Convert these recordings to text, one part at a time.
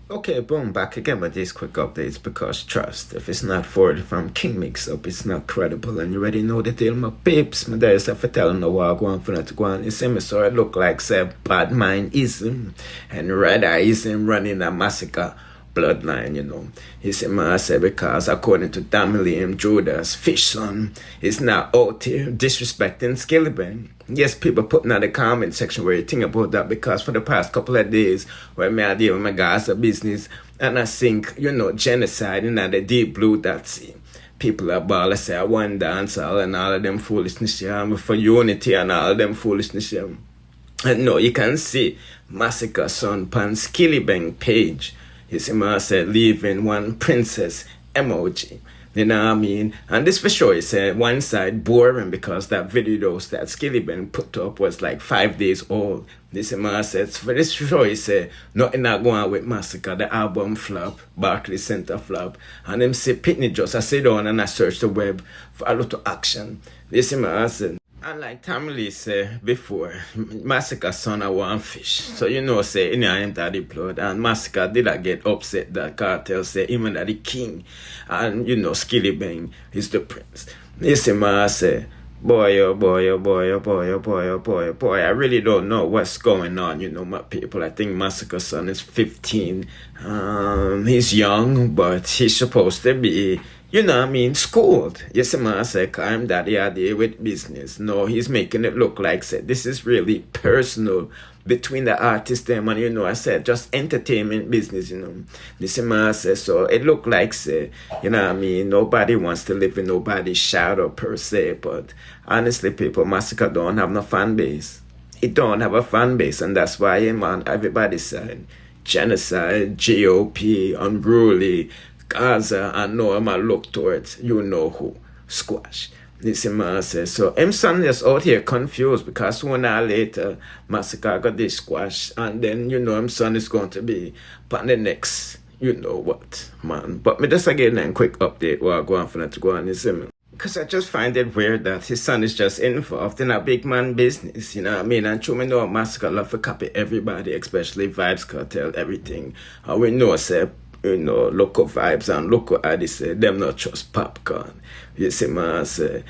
Okay, boom, back again with these quick updates because trust, if it's not forwarded from KingMixUp, it's not credible. And you already know the deal, my peeps. My dad said for telling the war go on for not to go on. You see me, so it look like say bad mindism and red eyeism running a Masicka bloodline, you know. He said, I said, because according to Damilium Judas, Fish Son is now out here disrespecting Skillibeng. Yes, people putting in the comment section where you think about that because for the past couple of days where me I deal with my Gaza business and I think, you know, genocide in the deep blue that sea. People are ball, I say I want dancehall and all of them foolishness for unity and all of them foolishness. And no, you can see Masicka son pan Skillibeng page. You see me I said leaving one princess emoji. You know what I mean? And this for sure is one side boring because that video that Skillibeng put up was like 5 days old. This is my says for this show is nothing not going on with Masicka, the album flop, Barclays Center flop. And them say Pitney just I sit down and I search the web for a lot of action. This is my said. And like Tamili said before, Masicka son I want fish. So you know say in him daddy blood and Masicka did I get upset that Kartel say even that the king and you know Skillibeng is the prince. Listen I say boy oh boy oh boy oh boy oh boy oh boy oh boy I really don't know what's going on, you know my people. I think Masicka son is 15. He's young but he's supposed to be, you know what I mean, schooled. Yes, man, I say, I'm daddy idea with business. No, he's making it look like, said, this is really personal between the artist them and, you know, I said, just entertainment business, you know. This man, I say, so it look like, say, you know what I mean, nobody wants to live in nobody's shadow per se, but honestly, people, Masicka don't have no fan base. It don't have a fan base, and that's why I'm on everybody's side. Genocide, GOP, unruly, Gaza, and now I'm a look towards you know who, squash. This man says so. M son just out here confused because sooner or later Masicka got this squash, and then you know M son is going to be on the next, you know what, man. But me just again a quick update while I go on for that to go on this because I just find it weird that his son is just involved in a big man business, you know what I mean? And true, me know Masicka love to copy everybody, especially Vybz Kartel, everything. And we know say, you know, local vibes and local artists say them not just popcorn. You see, man, say,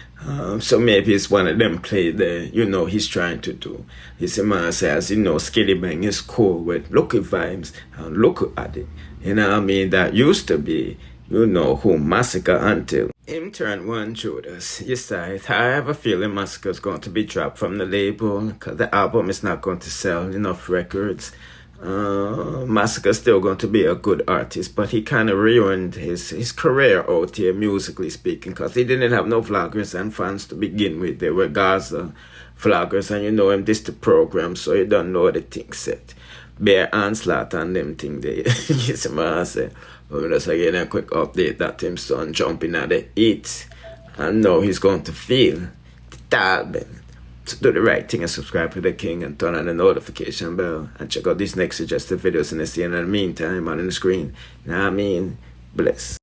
so maybe it's one of them play the, you know, he's trying to do. You see, man, say, as you know, Skillibeng is cool with local vibes and local artists. You know what I mean? That used to be, you know, who Masicka until him turn one Judas. Yes, I have a feeling Masicka's going to be dropped from the label because the album is not going to sell enough records. Masicka's still going to be a good artist, but he kind of ruined his career out here, musically speaking, because he didn't have no vloggers and fans to begin with. They were Gaza vloggers, and you know him, this the program, so you don't know the thing set. Bear onslaught and them thing there. You see what I say? But just again a quick update that him son jumping at the heat, and now he's going to feel the talbing. So do the right thing and subscribe to the King and turn on the notification bell and check out these next suggested videos in the scene. In the meantime on the screen. You know what I mean? Bless.